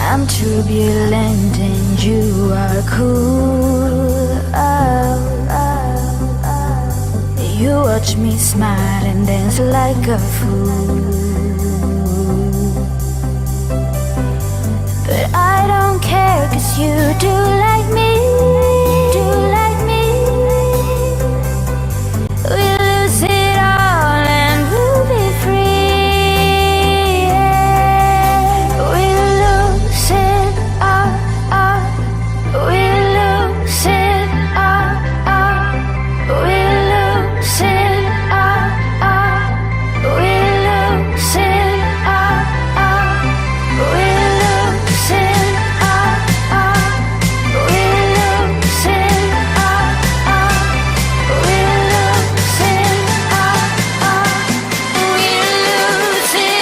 I'm turbulent and you are cool. You watch me smile and dance like a fool. But I don't care, 'cause you do like me. Do like me. We'll lose it all and we'll be free. We'll lose it all, all. We'll lose it all, all. We'll lose it all, all. We'll lose it all, all. We'll lose it all, all. We'll lose it all, all. We'll lose it all, all. We'll lose it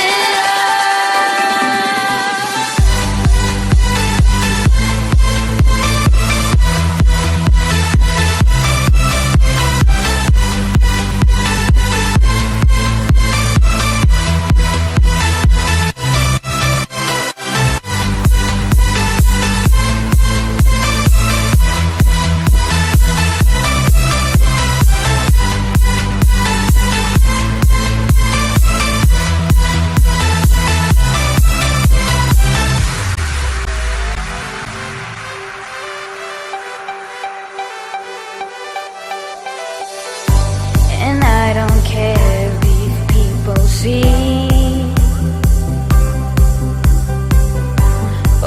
and I don't care if people see.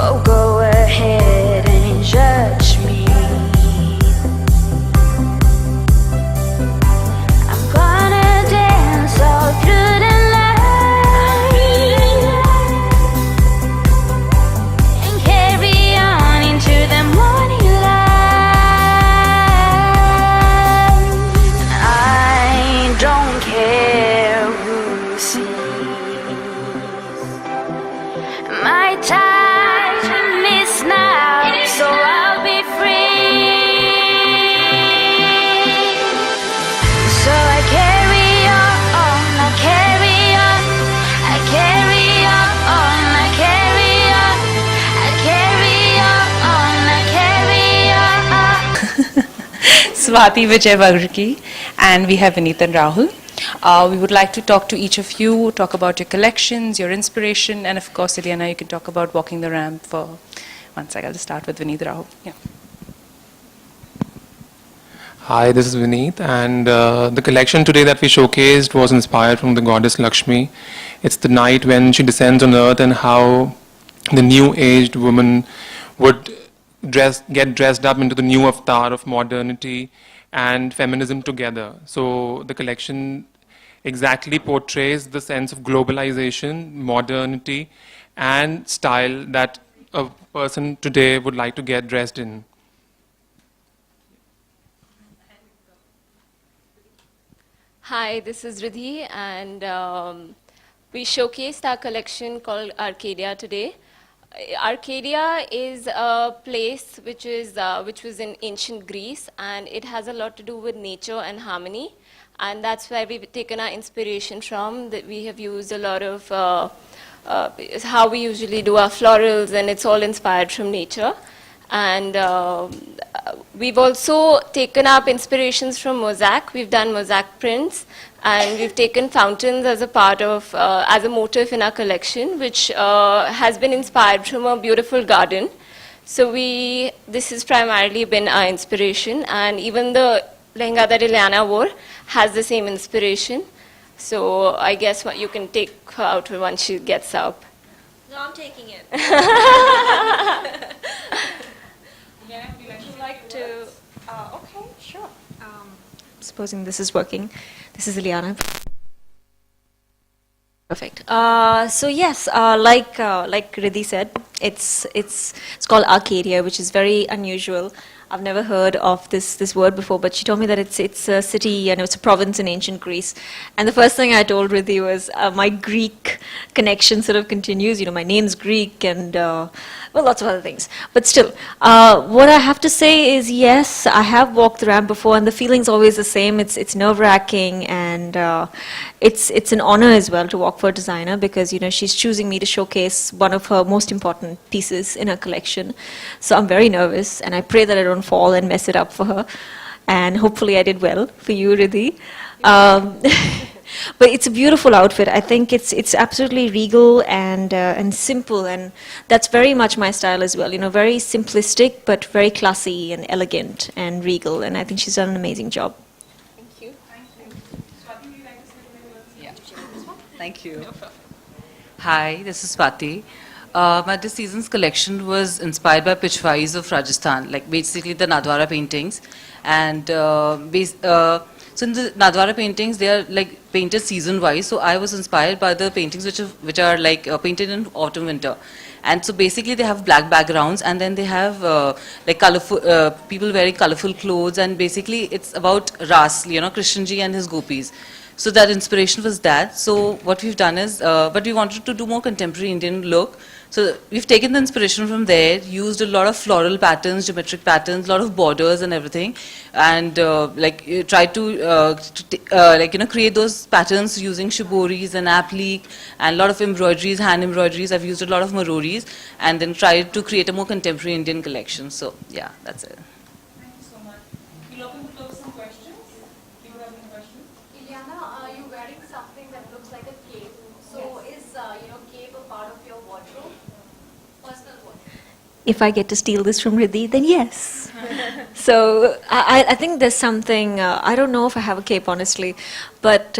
Oh, go ahead and judge me. I'm gonna dance all through the night and carry on into the morning light. I don't care who sees. My time is now, so I'll be free. So I carry on, I carry on, I carry on, I carry on, I carry on, I carry on. Swati Vijay Varghese, and we have Vineet and Rahul. We would like to talk to each of you, talk about your collections, your inspiration, and of course, Ileana, you can talk about walking the ramp for one sec. I'll just start with Vineet Rahul. Yeah. Hi, this is Vineet, and the collection today that we showcased was inspired from the goddess Lakshmi. It's the night when she descends on earth and how the new-aged woman would get dressed up into the new avatar of modernity and feminism together. So the collection exactly portrays the sense of globalization, modernity, and style that a person today would like to get dressed in. Hi, this is Riddhi, and we showcased our collection called Arcadia today. Arcadia is a place which was in ancient Greece, and it has a lot to do with nature and harmony, and that's where we've taken our inspiration from. That we have used a lot of how we usually do our florals, and it's all inspired from nature. And we've also taken up inspirations from mosaic. We've done mosaic prints, and we've taken fountains as a part of, as a motif in our collection, which has been inspired from a beautiful garden. So this has primarily been our inspiration, and even the lehenga that Ileana wore has the same inspiration. So I guess what you can take her out once she gets up. No, I'm taking it. Would you like to? Okay, sure. Supposing this is working. This is Ileana. Perfect. So yes, like Riddhi said, it's called Arcadia, which is very unusual. I've never heard of this word before, but she told me that it's a city and it's a province in ancient Greece. And the first thing I told Riddhi was my Greek connection sort of continues. You know, my name's Greek and well, lots of other things. But still, what I have to say is yes, I have walked the ramp before, and the feeling's always the same. It's nerve-wracking, and it's an honor as well to walk for a designer because you know she's choosing me to showcase one of her most important pieces in her collection. So I'm very nervous, and I pray that I don't fall and mess it up for her. And hopefully I did well for you, Riddhi. But it's a beautiful outfit. I think it's absolutely regal and simple, and that's very much my style as well. You know, very simplistic but very classy and elegant and regal. And I think she's done an amazing job. Thank you. Hi, this is Swati. This season's collection was inspired by Pichwais of Rajasthan, like basically the Nadwara paintings. And so in the Nadwara paintings, they are like painted season-wise. So I was inspired by the paintings which are like painted in autumn, winter. And so basically they have black backgrounds, and then they have like colorful people wearing colorful clothes, and basically it's about Ras, you know, Krishnji and his gopis. So that inspiration was that. So what we've done is, but we wanted to do more contemporary Indian look. So we've taken the inspiration from there, used a lot of floral patterns, geometric patterns, a lot of borders and everything, and tried to like you know create those patterns using shiboris and applique and a lot of embroideries, hand embroideries. I've used a lot of maroris, and then tried to create a more contemporary Indian collection. So yeah, that's it. Thank you so much. We'll open the floor for some questions. People have any questions? Ileana, you're wearing something that looks like a cape. So is cape a part of your wardrobe? Personal wardrobe? If I get to steal this from Riddhi, then yes. So I think there's something, I don't know if I have a cape honestly, but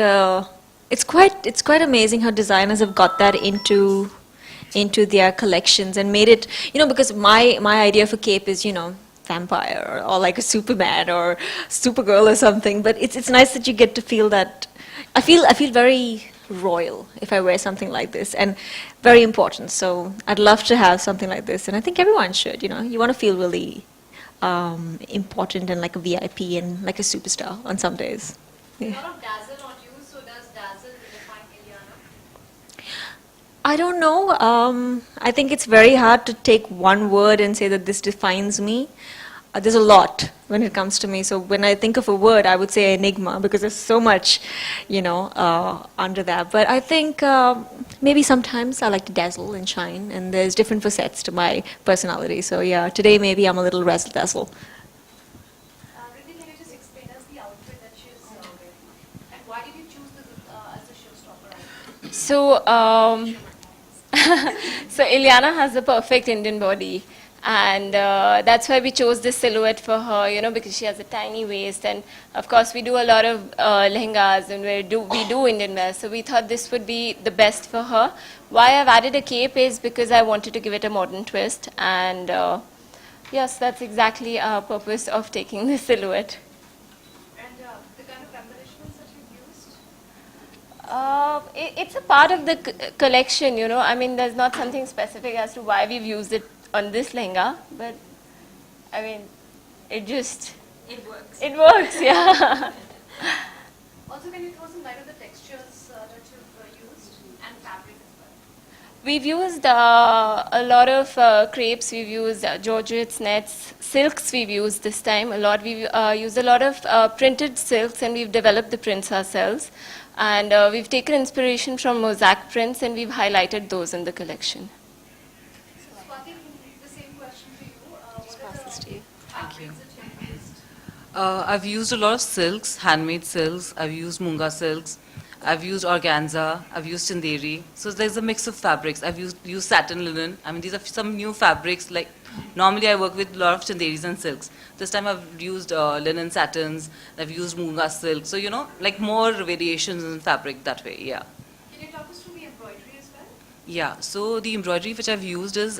it's quite amazing how designers have got that into their collections and made it, you know, because my idea of a cape is, you know, vampire or like a Superman or Supergirl or something, but it's nice that you get to feel that. I feel very royal if I wear something like this, and very important. So I'd love to have something like this, and I think everyone should. You know, you want to feel really important and like a VIP and like a superstar on some days. A lot of dazzle on you, so does dazzle define Ileana? I don't know. I think it's very hard to take one word and say that this defines me. There's a lot when it comes to me. So when I think of a word, I would say enigma because there's so much, you know, under that. But I think maybe sometimes I like to dazzle and shine, and there's different facets to my personality. So yeah, today maybe I'm a little razzle-dazzle. Riddhi, can you just explain us the outfit that she's wearing? And why did you choose this as a showstopper? So Ileana has a perfect Indian body, and that's why we chose this silhouette for her, you know, because she has a tiny waist, and of course we do a lot of lehengas and we do Indian wear, so we thought this would be the best for her. Why I've added a cape is because I wanted to give it a modern twist, and yes, that's exactly our purpose of taking this silhouette. And the kind of embellishments that you've used? It's a part of the collection, you know. I mean, there's not something specific as to why we've used it on this lehenga, but I mean, it works. It works, yeah. Also, can you throw some light on the textures that you've used and fabric as well? We've used a lot of crepes, we've used georgettes, nets, silks we've used this time a lot. We've used a lot of printed silks, and we've developed the prints ourselves. And we've taken inspiration from mosaic prints, and we've highlighted those in the collection. Swati, the same question to you. What are passes to you. the fabrics that you've used? I've used a lot of silks, handmade silks. I've used munga silks. I've used organza. I've used chanderi. So there's a mix of fabrics. I've used satin linen. I mean, these are some new fabrics. Like normally I work with a lot of chanderis and silks. This time I've used linen satins. I've used munga silk. So you know, like more variations in fabric that way. Yeah. Can you talk us through the embroidery as well? Yeah. So the embroidery which I've used is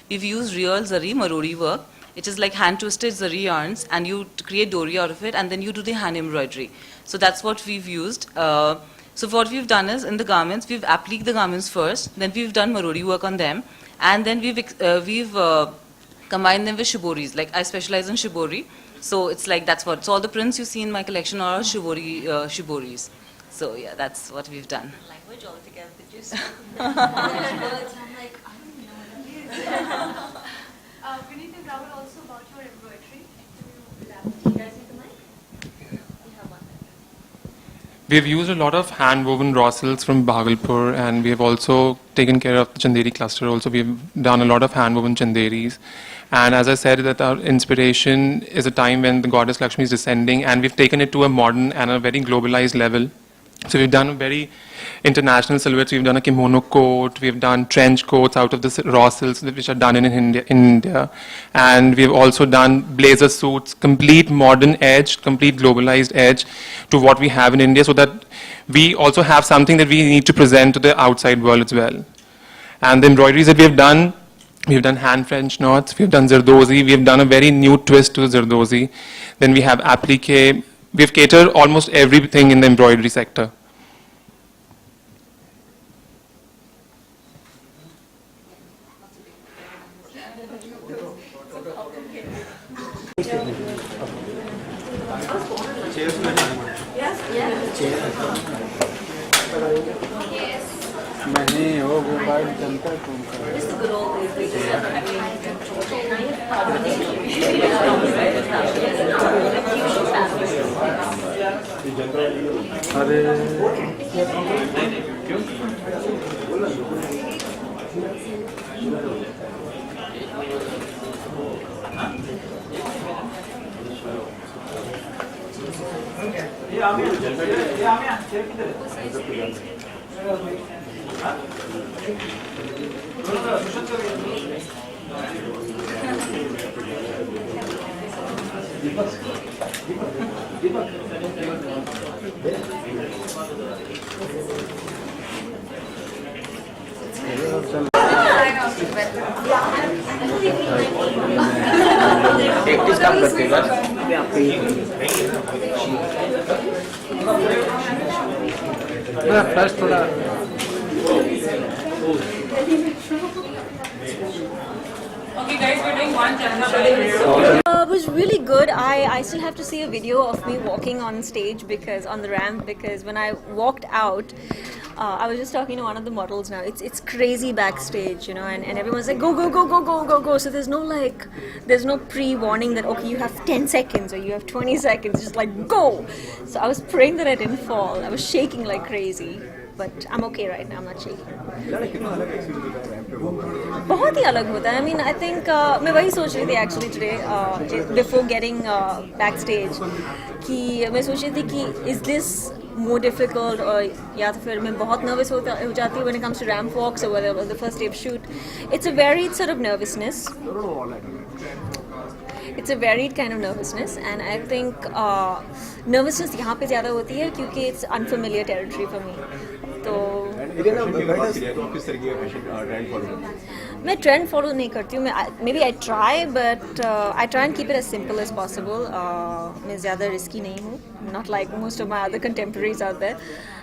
we've used real zari marori work. It is like hand twisted zari yarns, and you create dori out of it, and then you do the hand embroidery. So that's what we've used. So what we've done is, in the garments, we've appliqued the garments first, then we've done marori work on them, and then we've combine them with shiboris. Like I specialize in shibori, so it's like that's what. So all the prints you see in my collection are all shiboris. So yeah, that's what we've done. Language altogether, just Vineet and Rahul, also about your embroidery. You guys need the mic? You have one. We've used a lot of hand-woven raw silks from Bhagalpur, and we have also taken care of the Chanderi cluster. Also, we've done a lot of hand-woven Chanderis. And as I said, that our inspiration is a time when the goddess Lakshmi is descending, and we've taken it to a modern and a very globalized level. So we've done very international silhouettes. We've done a kimono coat. We've done trench coats out of the raw silks which are done in India. And we've also done blazer suits, complete modern edge, complete globalized edge to what we have in India, so that we also have something that we need to present to the outside world as well. And the embroideries that we've done hand French knots, we've done Zardozi, we've done a very new twist to Zardozi. Then we have applique. We've catered almost everything in the embroidery sector. It was really good. I still have to see a video of me walking on stage on the ramp, because when I walked out, I was just talking to one of the models now. It's crazy backstage, you know, and everyone's like, go, go, go, go, go, go, go. So there's no pre-warning that, okay, you have 10 seconds or you have 20 seconds, just like, go. So I was praying that I didn't fall. I was shaking like crazy. But I'm okay right now, I'm not shaking. बहुत ही अलग होता है. I mean, I think मैं वही सोच रही थी actually today before getting backstage कि मैं सोच रही थी कि is this more difficult or या तो फिर मैं बहुत nervous हो जाती हूँ when it comes to ramp walks or whatever, the first day of shoot. It's a varied sort of nervousness. It's a varied kind of nervousness, and I think nervousness यहाँ पे ज़्यादा होती है क्योंकि it's unfamiliar territory for me. तो मैं trend follow नहीं करती हूँ. मैं maybe I try, but I try and keep it as simple as possible. मैं ज़्यादा risky नहीं हूँ, not like most of my other contemporaries out there,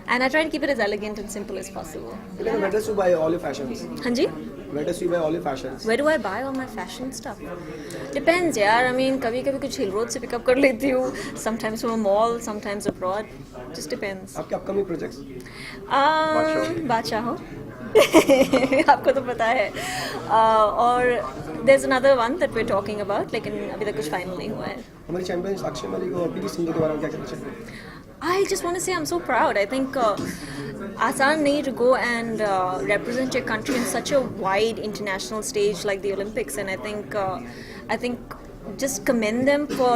and I try and keep it as elegant and simple as possible. Where does you buy all your fashions? हाँ जी? Where does you buy all your fashions? Where do I buy all my fashion stuff? Depends, यार. I mean, कभी-कभी कुछ हिल road से pickup कर लेती हूँ. Sometimes from a mall, sometimes abroad. Just depends. आपके upcoming projects? बादशाह हो. आपको तो पता है. और there's another one that we're talking about, लेकिन अभी तक कुछ final नहीं हुआ है. हमारी चैंपियन साक्षी मलिक और पीवी सिंधु के बारे में क्या कहना चाहिए? I just want to say I'm so proud. I think आसान नहीं to go and represent your country in such a wide international stage like the Olympics, and I think just commend them for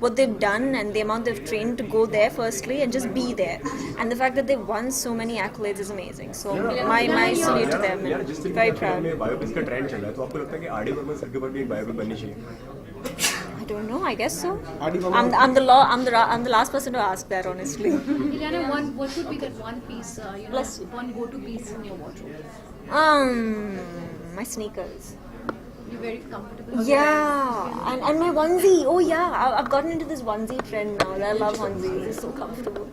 what they've done and the amount they've trained to go there firstly and just be there, and the fact that they've won so many accolades is amazing. So my salute to them, and very proud. Biopics का trend चल रहा है, तो आपको लगता है कि R D Burman sir के ऊपर भी एक बायोपिक बननी चाहिए? I don't know. I guess so. I'm the last person to ask that, honestly. Ileana, what would be that one piece, Bless you. one go-to piece in your wardrobe? My sneakers. You're very comfortable. Yeah, and my onesie. Oh yeah, I've gotten into this onesie trend now. I love onesies. It's so comfortable.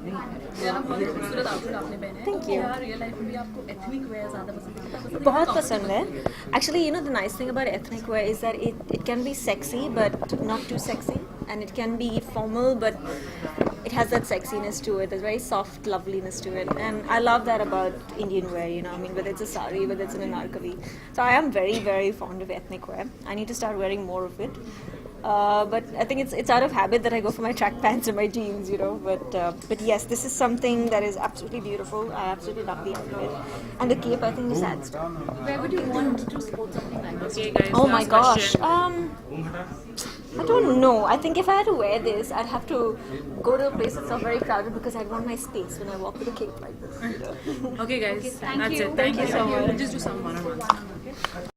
बहुत खूबसूरत outfit आपने पहने हैं। Thank you. क्या real life में भी आपको ethnic wear ज़्यादा पसंद आता है? बहुत पसंद है. Actually, you know, the nice thing about ethnic wear is that it can be sexy but not too sexy, and it can be formal but it has that sexiness to it. There's very soft loveliness to it, and I love that about Indian wear. You know, I mean, whether it's a sari, whether it's an anarkali. So I am very, very fond of ethnic wear. I need to start wearing more of it. But I think it's out of habit that I go for my track pants and my jeans, you know. But yes, this is something that is absolutely beautiful. I absolutely love the outfit, and the cape I think just adds to it. Where would you want to sport something like this? Okay, guys. Oh my last gosh. question. I don't know. I think if I had to wear this, I'd have to go to a place that's not very crowded because I'd want my space when I walk with a cape like this. Okay, guys. Thank That's you. it. Thank you so much. much. Just do some one-on-ones.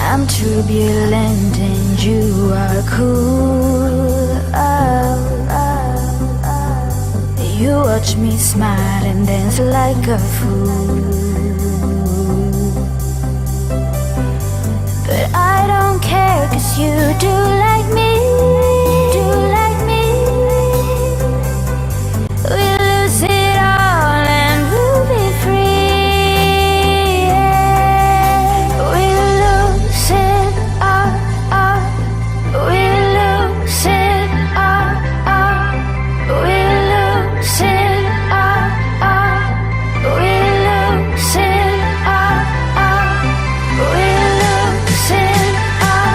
I'm turbulent and you are cool. You watch me smile and dance like a fool. But I don't care 'cause you do like me. Do like me. We'll lose it all and we'll be free. We'll lose it all. We'll lose it all. We'll lose it all. We'll lose it all. We'll lose it all.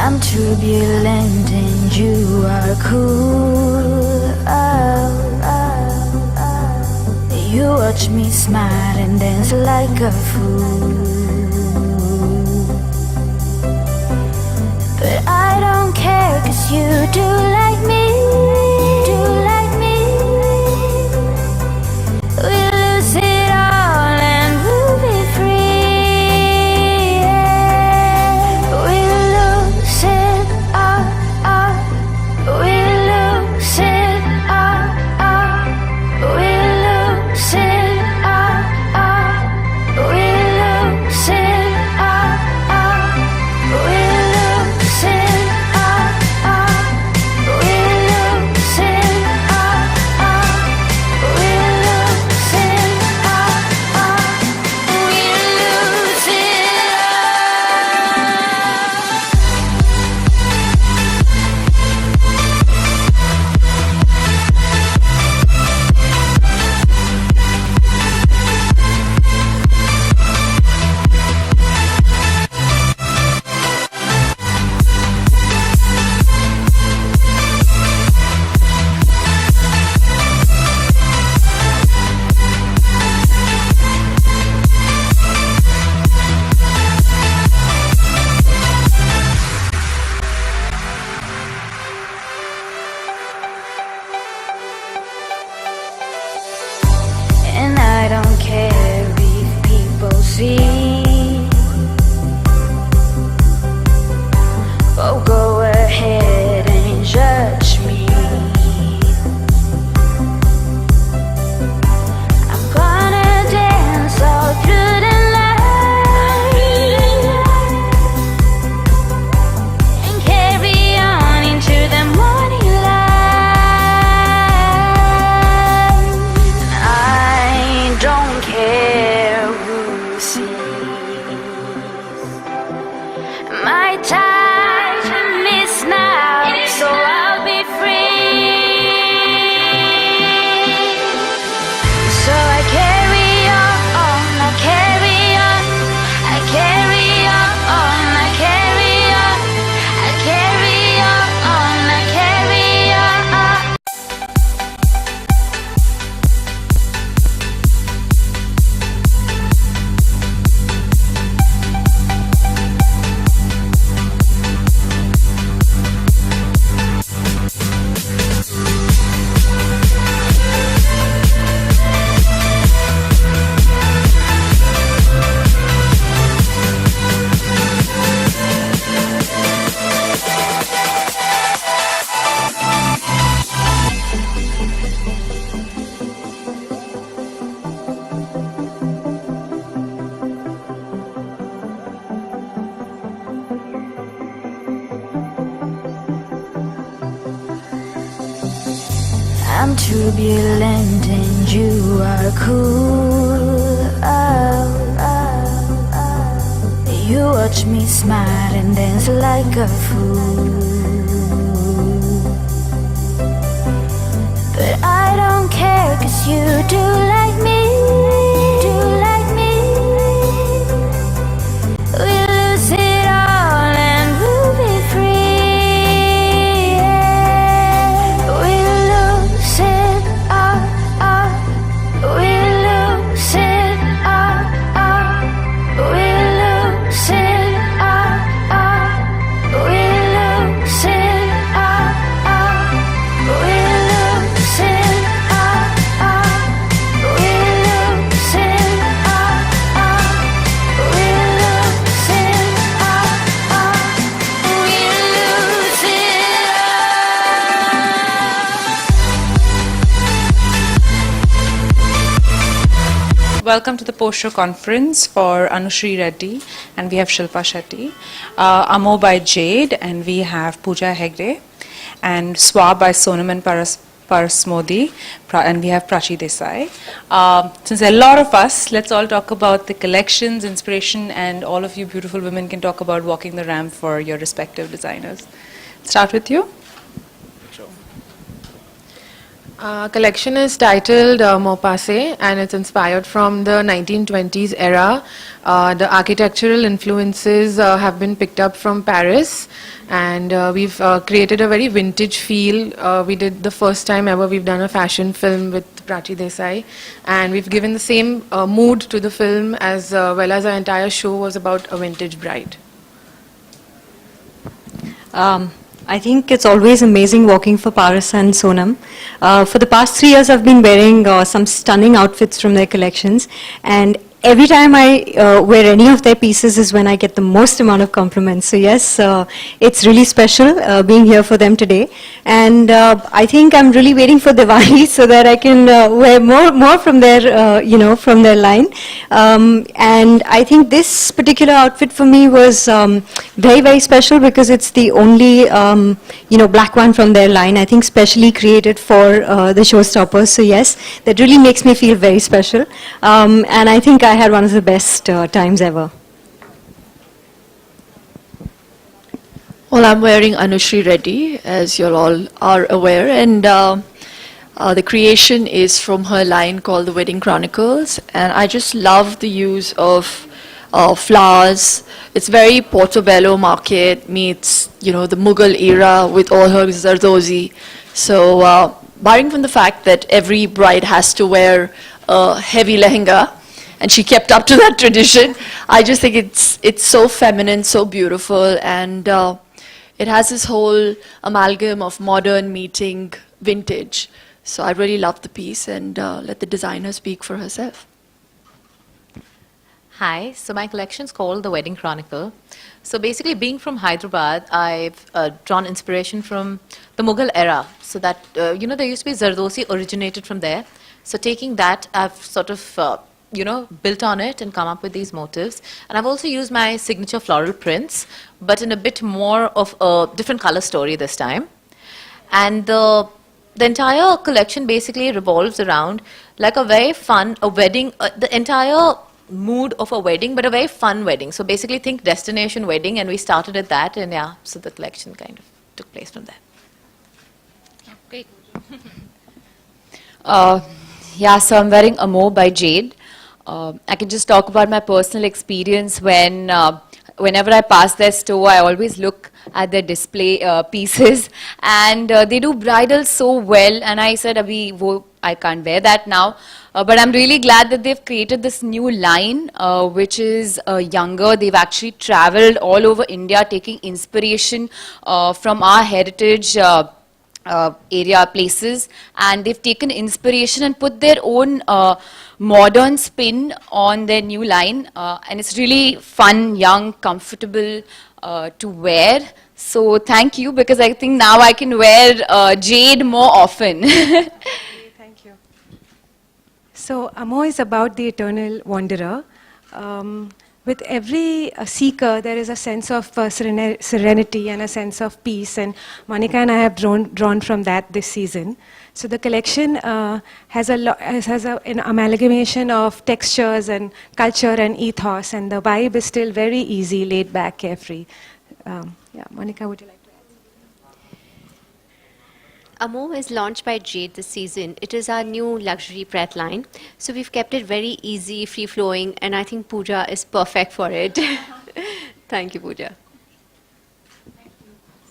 I'm turbulent and you are cool. You watch me smile and dance like a fool. But I don't care, 'cause you do like me. Do like me. We'll lose it all and we'll be free. We'll lose it all, all. We'll lose it all, all. We'll lose it all, all. We'll lose it all, all. We'll lose it all, all. We'll lose it all, all. We'll lose it all, all. We'll lose it and I don't care if people see. Oh, go ahead and judge me. I'm gonna dance all through the night and carry on into the morning light. I don't care who sees. My time is now, so I'll be free. So I carry on, I carry on, I carry on, I carry on, I carry on, I carry on. I'm turbulent and you are cool. You watch me smile and dance like a fool. But I don't care, 'cause you do like me. Do like me. We'll lose it all and we'll be free. We'll lose it all, all. We'll lose it all, all. We'll lose it all, all. We'll lose it all, all. We'll lose it all, all. We'll lose it all, all. We'll lose it all, all. We'll lose it Welcome to the post-show conference for Anushri Reddy, and we have Shilpa Shetty. Amo by Jade, and we have Pooja Hegde, and Swab by Sonam and Parasmodi, and we have Prachi Desai. Since there are a lot of us, let's all talk about the collections, inspiration, and all of you beautiful women can talk about walking the ramp for your respective designers. Start with you. Collection is titled Maupassant, and it's inspired from the 1920s era. The architectural influences have been picked up from Paris, and we've created a very vintage feel. We did the first time ever we've done a fashion film with Prachi Desai, and we've given the same mood to the film as well as our entire show was about a vintage bride. I think it's always amazing walking for Paras and Sonam. For the past 3 years, I've been wearing some stunning outfits from their collections, and every time I wear any of their pieces is when I get the most amount of compliments. So yes, it's really special being here for them today, and I think I'm really waiting for Diwali so that I can wear more from their from their line. And I think this particular outfit for me was very special because it's the only black one from their line. I think specially created for the showstoppers. So yes, that really makes me feel very special, and I think I had one of the best times ever. Well, I'm wearing Anushri Reddy, as you all are aware, and the creation is from her line called The Wedding Chronicles, and I just love the use of flowers. It's very Portobello market meets, the Mughal era with all her Zardozi. So, barring from the fact that every bride has to wear a heavy lehenga, and she kept up to that tradition, I just think it's so feminine, so beautiful, and it has this whole amalgam of modern meeting vintage. So I really love the piece, and let the designer speak for herself. Hi, so my collection's called The Wedding Chronicle. So basically, being from Hyderabad, I've drawn inspiration from the Mughal era. So that, there used to be Zardozi originated from there. So taking that, I've sort of, built on it and come up with these motives. And I've also used my signature floral prints, but in a bit more of a different color story this time. And the entire collection basically revolves around like a very fun, a wedding, the entire mood of a wedding, but a very fun wedding. So basically think destination wedding, and we started at that, and yeah, so the collection kind of took place from there. Great. Yeah, so I'm wearing Amo by Jade. I can just talk about my personal experience whenever I pass their store, I always look at their display pieces, and they do bridal so well, and I said, I can't wear that now. But I'm really glad that they've created this new line, which is younger. They've actually traveled all over India, taking inspiration from our heritage area places, and they've taken inspiration and put their own modern spin on their new line, and it's really fun, young, comfortable to wear. So thank you, because I think now I can wear jade more often. Thank you. So Amo is about the eternal wanderer. With every seeker, there is a sense of serenity and a sense of peace, and Monica and I have drawn from that this season. So the collection has an amalgamation of textures and culture and ethos, and the vibe is still very easy, laid back, carefree. Yeah, Monica, would you like to add? Amo is launched by Jade this season. It is our new luxury Pret line. So we've kept it very easy, free-flowing, and I think Pooja is perfect for it. Thank you, Pooja.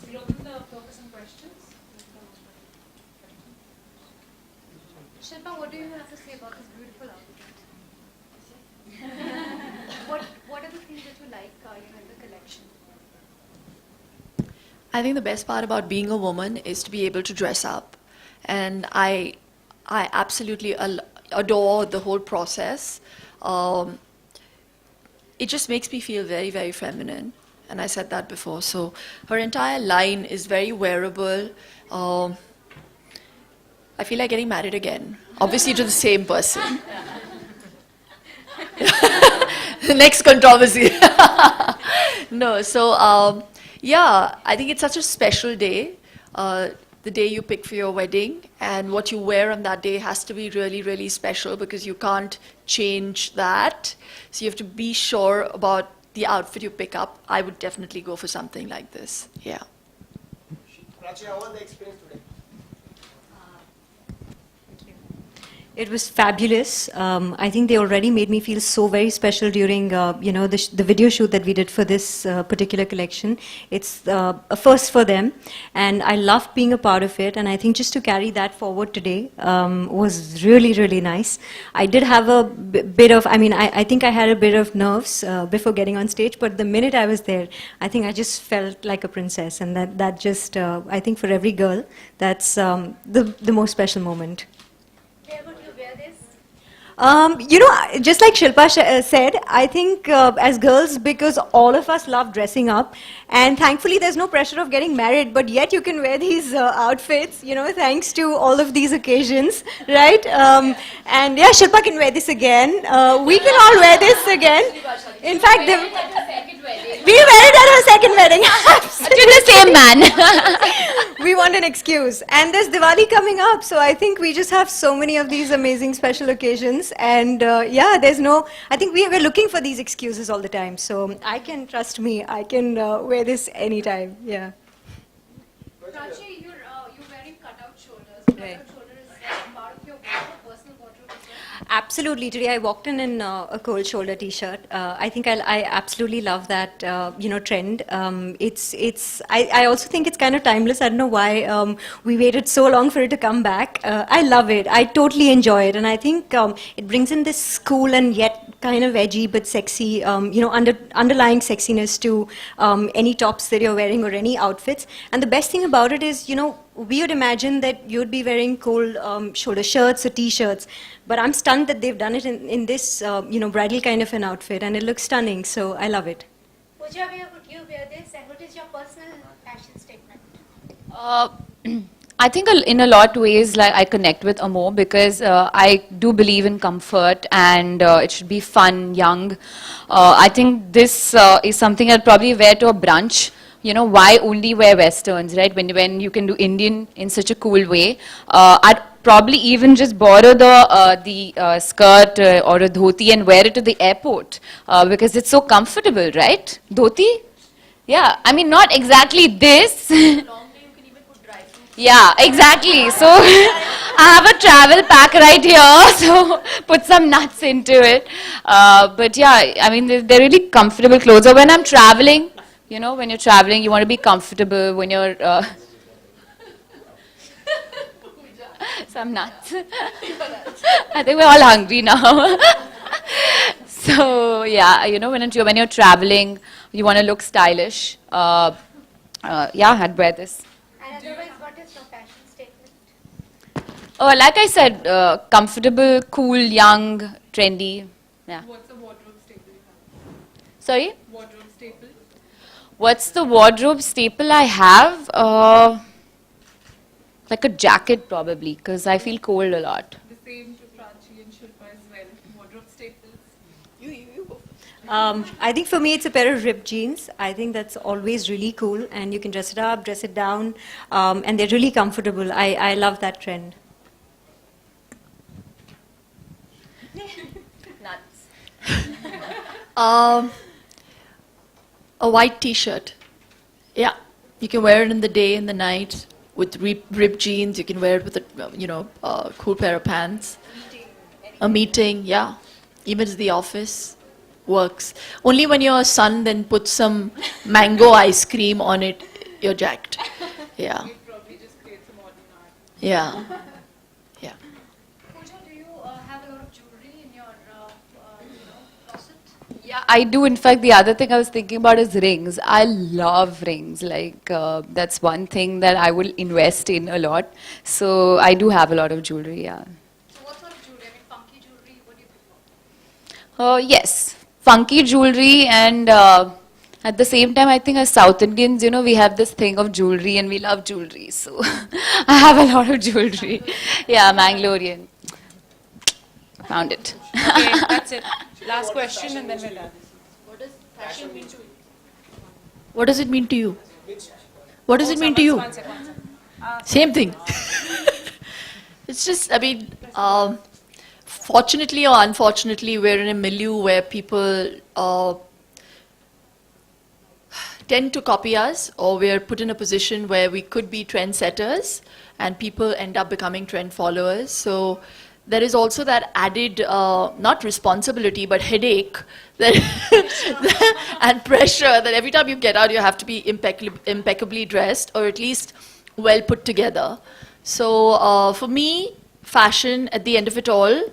We open the floor for some questions. Shilpa, what do you have to say about this beautiful outfit? What are the things that you like in the collection? I think the best part about being a woman is to be able to dress up, and I absolutely adore the whole process. It just makes me feel very, very feminine, and I said that before. So her entire line is very wearable. I feel like getting married again, obviously to the same person. The next controversy. No, so yeah, I think it's such a special day, the day you pick for your wedding, and what you wear on that day has to be really, really special because you can't change that. So you have to be sure about the outfit you pick up. I would definitely go for something like this, yeah. Prachi, how was the experience today? It was fabulous. I think they already made me feel so very special during, the video shoot that we did for this particular collection. It's a first for them, and I loved being a part of it. And I think just to carry that forward today was really, really nice. I did have a bit of, I think I had a bit of nerves before getting on stage, but the minute I was there, I think I just felt like a princess, and that just, I think for every girl, that's the most special moment. Just like Shilpa said, I think as girls, because all of us love dressing up, and thankfully there's no pressure of getting married, but yet you can wear these outfits, thanks to all of these occasions, right? And yeah, Shilpa can wear this again. We can all wear this again. In fact, we wear it at her second wedding. To the same man. We want an excuse. And there's Diwali coming up, so I think we just have so many of these amazing special occasions. And yeah, I think we're looking for these excuses all the time. So trust me, I can wear this anytime. Yeah. Prachi, you're wearing cutout shoulders. Cutout shoulder is part of your personal wardrobe as well? Absolutely. Today I walked in a cold shoulder t-shirt. I think I absolutely love that trend. I also think it's kind of timeless. I don't know why we waited so long for it to come back. I love it. I totally enjoy it, and I think it brings in this cool and yet kind of edgy but sexy, underlying sexiness to any tops that you're wearing or any outfits. And the best thing about it is, we would imagine that you'd be wearing cold shoulder shirts or t-shirts, but I'm stunned that they've done it in this, bridal kind of an outfit, and it looks stunning, so I love it. Pooja, where would you wear this, and what is your personal fashion statement? I think in a lot of ways, like, I connect with Amo because I do believe in comfort, and it should be fun, young. I think this is something I'd probably wear to a brunch. Why only wear westerns, right? When you can do Indian in such a cool way. I'd probably even just borrow the skirt or a dhoti and wear it to the airport because it's so comfortable, right? Dhoti? Yeah, not exactly this. Yeah, exactly. So I have a travel pack right here, so put some nuts into it. But yeah, they're really comfortable clothes. Or when I'm traveling, when you're traveling, you want to be comfortable. When you're some nuts. I think we're all hungry now. So yeah, when you're traveling, you want to look stylish. Yeah, I'd wear this. And otherwise, what is your fashion statement? Like I said, comfortable, cool, young, trendy. Yeah. What's the wardrobe staple you have? Sorry? Wardrobe staple? What's the wardrobe staple I have? Like a jacket probably, because I feel cold a lot. The same to Prachi and Shilpa as well. Wardrobe staples. I think for me it's a pair of ripped jeans. I think that's always really cool, and you can dress it up, dress it down, and they're really comfortable. I love that trend. A white t-shirt. Yeah, you can wear it in the day, in the night, with ripped jeans. You can wear it with a cool pair of pants. A meeting, yeah. Even to the office, works. Only when you're a son, then put some mango ice cream on it, you're jacked. Yeah. You probably just create some modern art. Yeah. Yeah. Pooja, do you have a lot of jewelry in your closet? Yeah, I do. In fact, the other thing I was thinking about is rings. I love rings. Like, that's one thing that I will invest in a lot. So I do have a lot of jewelry, yeah. So what sort of jewelry? Funky jewelry, what do you prefer? Yes, funky jewelry, and at the same time, I think as South Indians, we have this thing of jewelry and we love jewelry. So I have a lot of jewelry. Yeah, Mangalorean. Found it. Okay, that's it. Last question and then we're done. What does fashion mean to you? What does it mean to you? What does it mean to you? One sec. Same thing. It's just, fortunately or unfortunately, we're in a milieu where people tend to copy us, or we're put in a position where we could be trendsetters and people end up becoming trend followers. So there is also that added, not responsibility, but headache that and pressure that every time you get out, you have to be impeccably dressed or at least well put together. So for me, fashion at the end of it all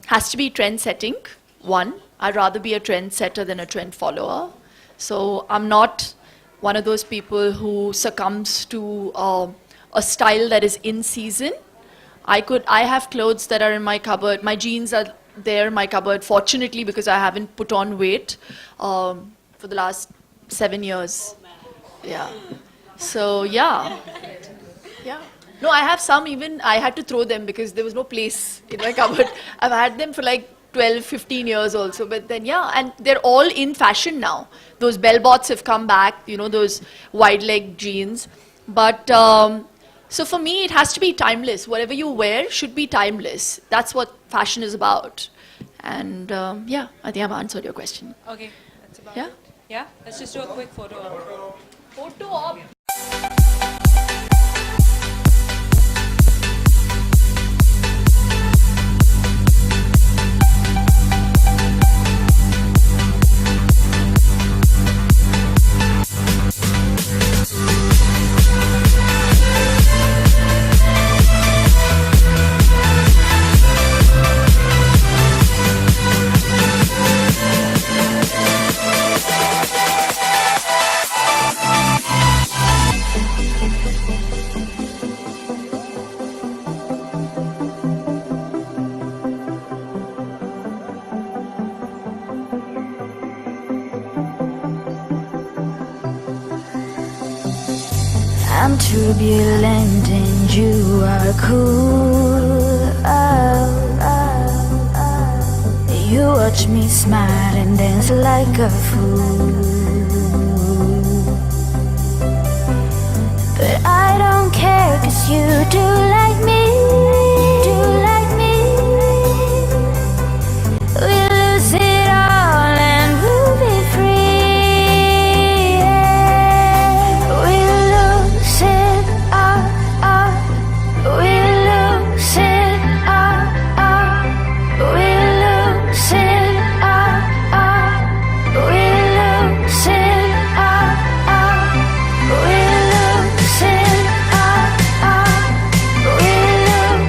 has to be trend setting. One, I'd rather be a trend setter than a trend follower. So I'm not one of those people who succumbs to a style that is in season. I have clothes that are in my cupboard. My jeans are there in my cupboard, fortunately, because I haven't put on weight for the last 7 years. Yeah. So, yeah. Yeah. No, I have some even, I had to throw them because there was no place in my cupboard. I've had them for like 12, 15 years also. But then, yeah, and they're all in fashion now. Those bell bots have come back, you know, those wide leg jeans. But, so for me, it has to be timeless. Whatever you wear should be timeless. That's what fashion is about. And yeah, I think I've answered your question. Okay, that's about Yeah? it. Yeah, let's just do a quick photo op. Photo op. I'm turbulent and you are cool. You watch me smile and dance like a fool. But I don't care, 'cause you do like me. Do like me. We lose it all and we'll be free. We lose it all. We lose it all. We lose it all. We lose it all. We lose it all. We lose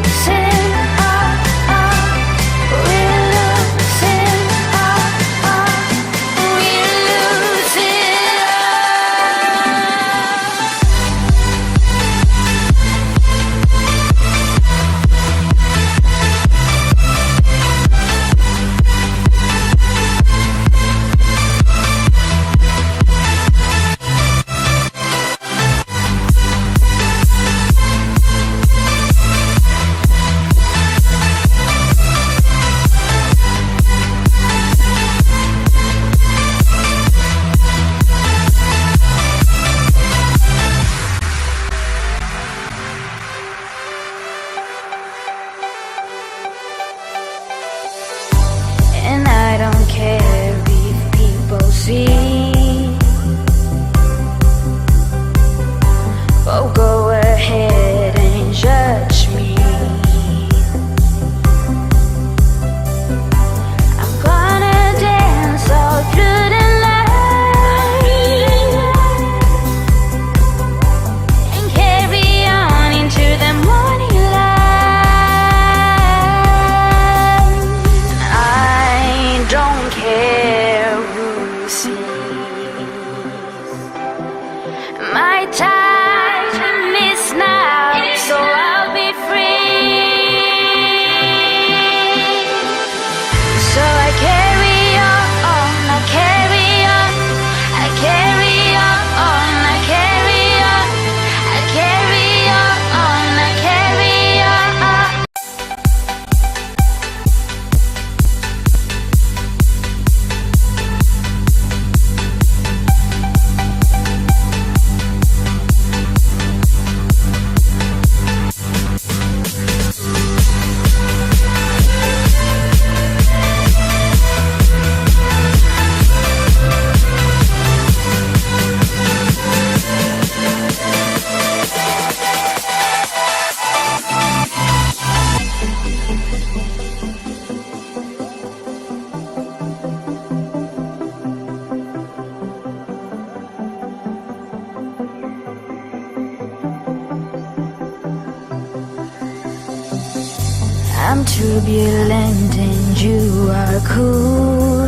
I'm turbulent and you are cool.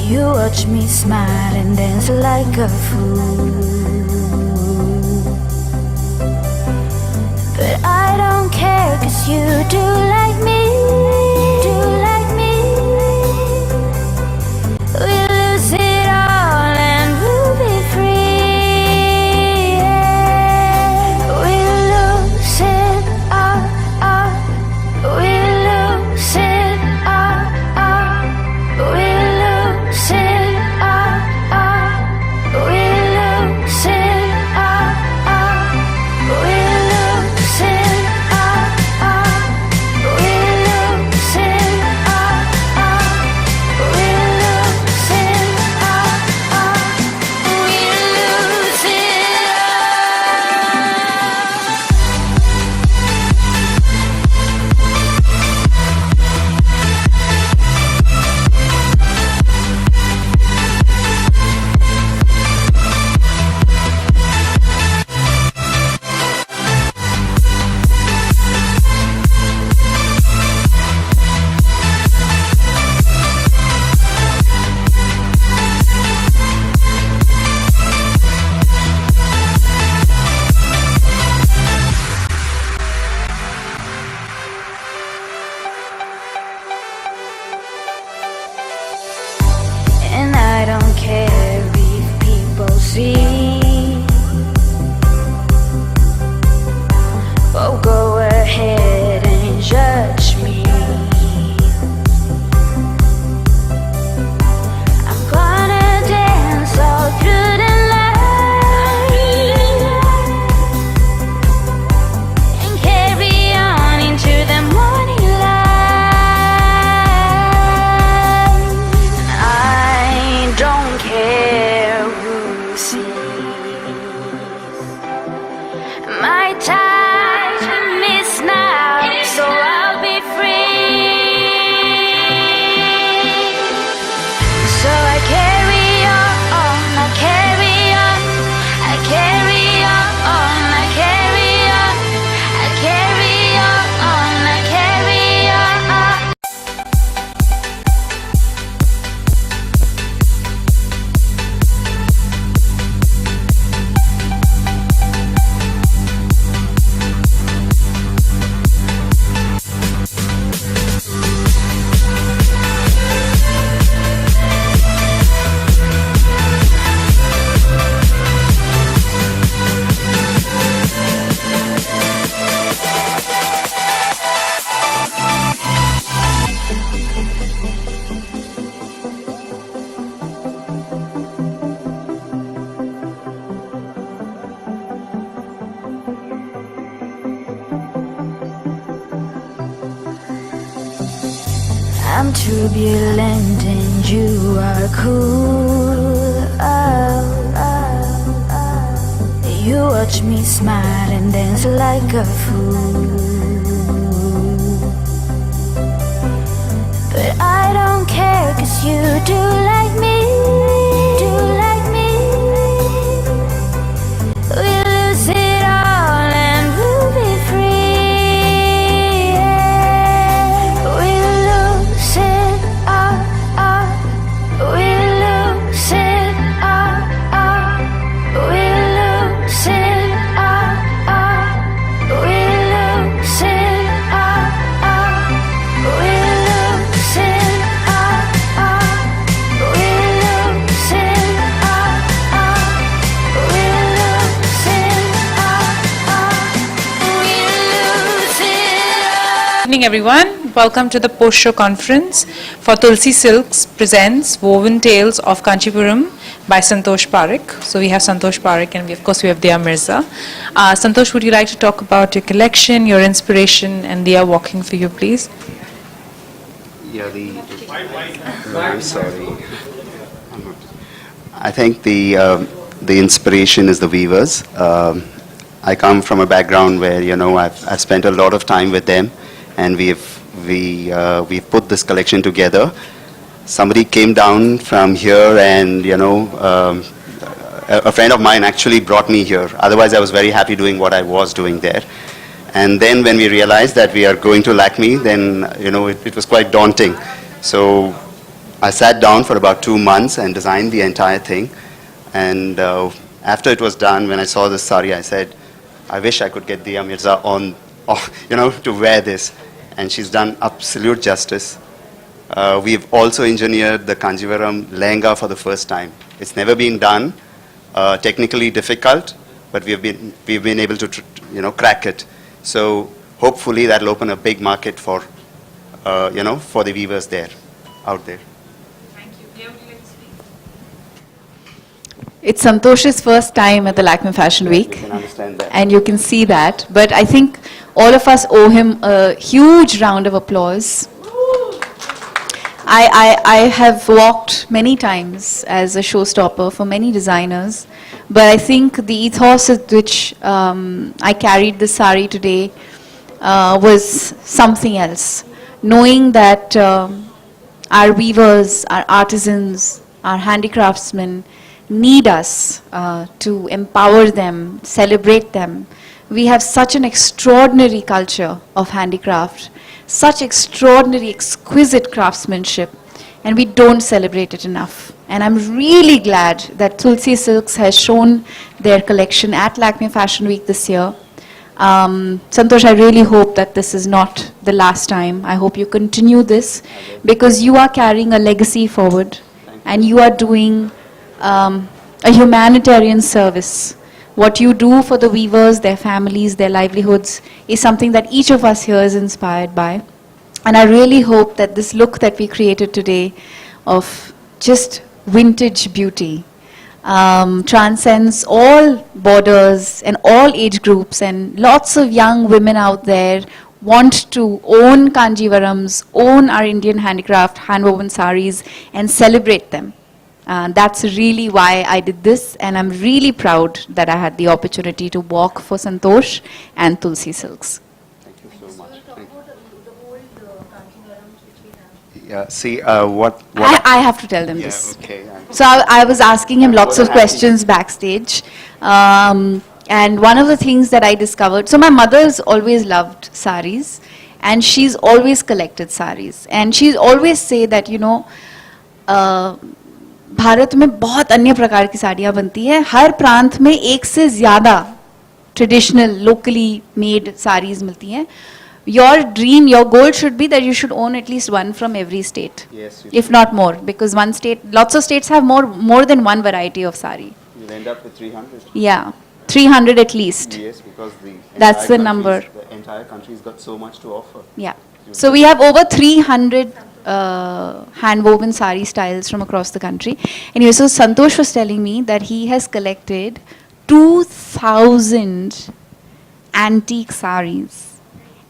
You watch me smile and dance like a fool. But I don't care, 'cause you do like me. Do like me. We'll lose it all and we'll be free. We'll lose it all, all. We'll lose it all, all. We'll lose it all, all. We'll lose it all, all. We'll lose it all, all. We'll lose it all, all. We'll lose it all, all. We'll lose it and I don't care if people see. Oh, go ahead and judge me. I'm gonna dance all through the night and carry on into the morning light. I don't care who sees. My time is now, so I'll be free. So I carry on, I carry on, I carry on, I carry on, I carry on, I carry on. I'm turbulent and you are cool. You watch me smile and dance like a fool. But I don't care, 'cause you do like me. Do like me. We'll lose it all and we'll be free. We'll lose it all, all. We'll lose it all, all. We'll lose it all, all. We'll lose it all, all. We'll lose it all, all. We'll lose it all, all. We'll lose it all, all. We'll lose it all. Good evening, everyone. Welcome to the post-show conference for Tulsi Silks presents Woven Tales of Kanchipuram by Santosh Parekh. So we have Santosh Parekh and of course we have Dia Mirza. Santosh, would you like to talk about your collection, your inspiration, and Dia walking for you, please? Yeah, I'm sorry. I think the inspiration is the weavers. I come from a background where I've spent a lot of time with them, and we've put this collection together. Somebody came down from here, and a friend of mine actually brought me here. Otherwise, I was very happy doing what I was doing there. And then when we realized that we are going to Lakme, then, it was quite daunting. So I sat down for about 2 months and designed the entire thing. And after it was done, when I saw this sari, I said, I wish I could get Diya Mirza on, to wear this. And she's done absolute justice. We've also engineered the Kanjivaram lehenga for the first time. It's never been done, technically difficult, but we've been able to, crack it. So hopefully that'll open a big market for, for the weavers out there. It's Santosh's first time at the Lakme Fashion Week, You can understand that. and you can see that. But I think all of us owe him a huge round of applause. I have walked many times as a showstopper for many designers, but I think the ethos with which I carried the sari today was something else. Knowing that our weavers, our artisans, our handicraftsmen need us to empower them, celebrate them. We have such an extraordinary culture of handicraft, such extraordinary, exquisite craftsmanship, and we don't celebrate it enough. And I'm really glad that Tulsi Silks has shown their collection at Lakme Fashion Week this year. Santosh, I really hope that this is not the last time. I hope you continue this, because you are carrying a legacy forward, and you are doing a humanitarian service. What you do for the weavers, their families, their livelihoods is something that each of us here is inspired by. And I really hope that this look that we created today of just vintage beauty transcends all borders and all age groups, and lots of young women out there want to own Kanjivarams, own our Indian handicraft, handwoven saris, and celebrate them. That's really why I did this, and I'm really proud that I had the opportunity to walk for Santosh and Tulsi Silks. Thank you so much. Yeah, see, what I have to tell them Yeah, this. okay. So I was asking him lots of questions backstage. And one of the things that I discovered, so my mother's always loved saris, and she's always collected saris. And she's always say that, Bharat में बहुत अन्य प्रकार की साड़ियाँ बनती हैं, हर प्रांत में एक से ज़्यादा ट्रेडिशनल लोकली मेड साड़ीज़ मिलती हैं. Your dream, your goal should be that you should own at least one from every state, Yes, you if not more, because one state, lots of states have more than one variety of sari. You'll end up with 300. Yeah, 300 at least. Yes, because That's the number. The entire country's got so much to offer. Yeah. So we have over 300 hand-woven sari styles from across the country. Anyway, so Santosh was telling me that he has collected 2,000 antique saris.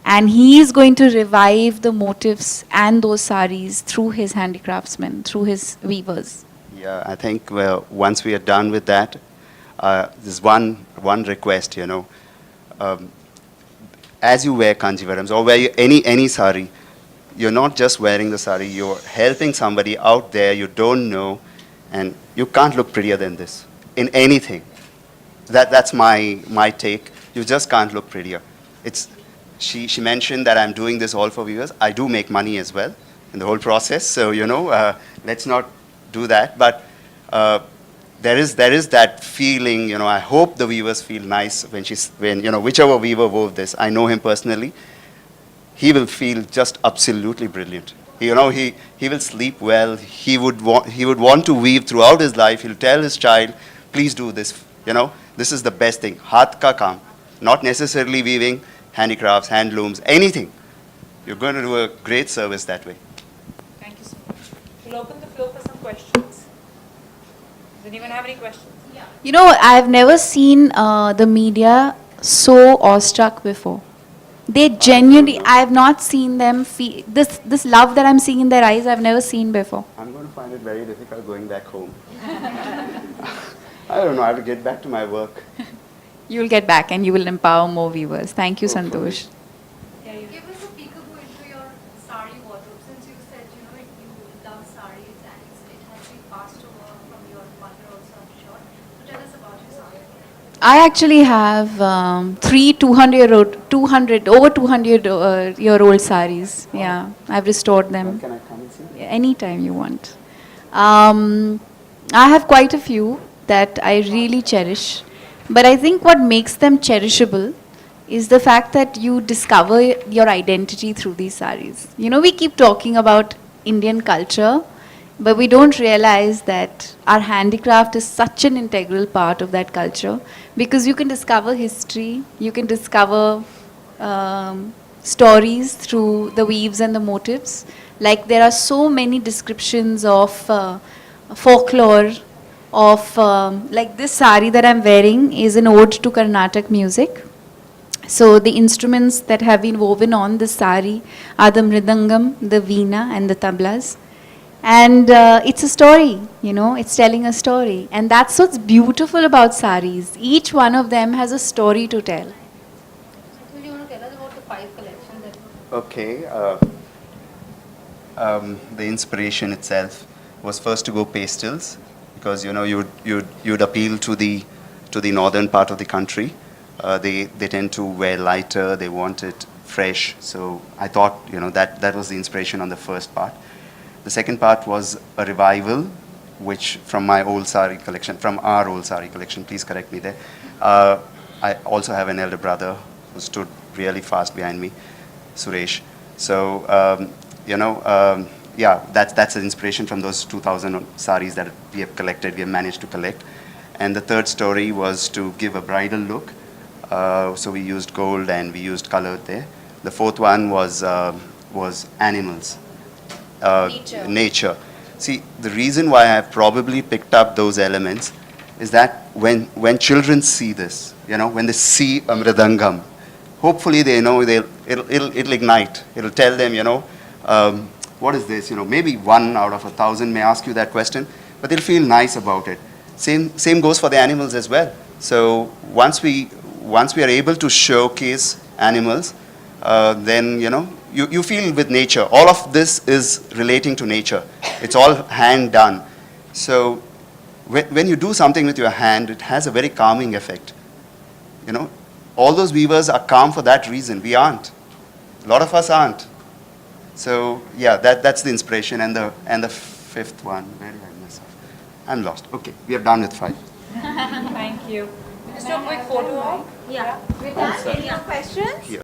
And he is going to revive the motifs and those saris through his handicraftsmen, through his weavers. Yeah, I think once we are done with that, there's one request, as you wear Kanjivarams or wear any sari, you're not just wearing the sari, you're helping somebody out there you don't know, and you can't look prettier than this in anything. That's my take. You just can't look prettier. She mentioned that I'm doing this all for viewers. I do make money as well in the whole process, so let's not do that. But there is that feeling. I hope the viewers feel nice when whichever weaver wove this. I know him personally. He will feel just absolutely brilliant. He will sleep well. He would want to weave throughout his life. He'll tell his child, please do this. This is the best thing. Haath ka kaam, not necessarily weaving. Handicrafts, handlooms, anything. You're going to do a great service that way. Thank you so much. We'll open the floor for some questions. Does anyone have any questions? Yeah. I've never seen the media so awestruck before. They genuinely, I have not seen them feel, this love that I'm seeing in their eyes, I've never seen before. I'm going to find it very difficult going back home. I don't know, I have to get back to my work. You'll get back and you will empower more viewers. Thank you, Santosh. Give us a peekaboo into your sari wardrobe. Since you said, you love saris and it has been passed over from your mother also, I'm sure. So tell us about your sari. I actually have three 200-year-old saris. Yeah, I've restored them. Can I come and see? Yeah, anytime you want. I have quite a few that I really cherish. But I think what makes them cherishable is the fact that you discover your identity through these saris. You know, we keep talking about Indian culture, but we don't realize that our handicraft is such an integral part of that culture, because you can discover history, you can discover stories through the weaves and the motifs. Like there are so many descriptions of folklore, of like this sari that I'm wearing is an ode to Carnatic music. So the instruments that have been woven on the sari are the mridangam, the veena and the tablas. And it's a story, you know, it's telling a story. And that's what's beautiful about saris. Each one of them has a story to tell. Will you want to tell us about the 5 collections that Okay. The inspiration itself was first to go pastels, because you know you'd appeal to the northern part of the country. They tend to wear lighter. They want it fresh. So I thought, you know, that was the inspiration on the first part. The second part was a revival, which from my old sari collection, from our old sari collection. Please correct me there. I also have an elder brother who stood really fast behind me, Suresh. So you know, yeah, that's an inspiration from those 2,000 saris that we have collected. We have managed to collect. And the third story was to give a bridal look. So we used gold and we used color there. The fourth one was animals, nature. See, the reason why I have probably picked up those elements is that when children see this, you know, when they see a mridangam, hopefully they know it'll ignite. It'll tell them, you know, what is this? You know, maybe 1 out of 1,000 may ask you that question, but they'll feel nice about it. Same goes for the animals as well. So once we are able to showcase animals, then you know you feel with nature. All of this is relating to nature. It's all hand done. So when you do something with your hand, it has a very calming effect. You know, all those weavers are calm for that reason. We aren't. A lot of us aren't. So yeah, that's the inspiration. And the fifth one, where did I miss off? I'm lost. Okay, we are done with 5. Thank you. Just do a quick photo op? Yeah. Any more questions? Here.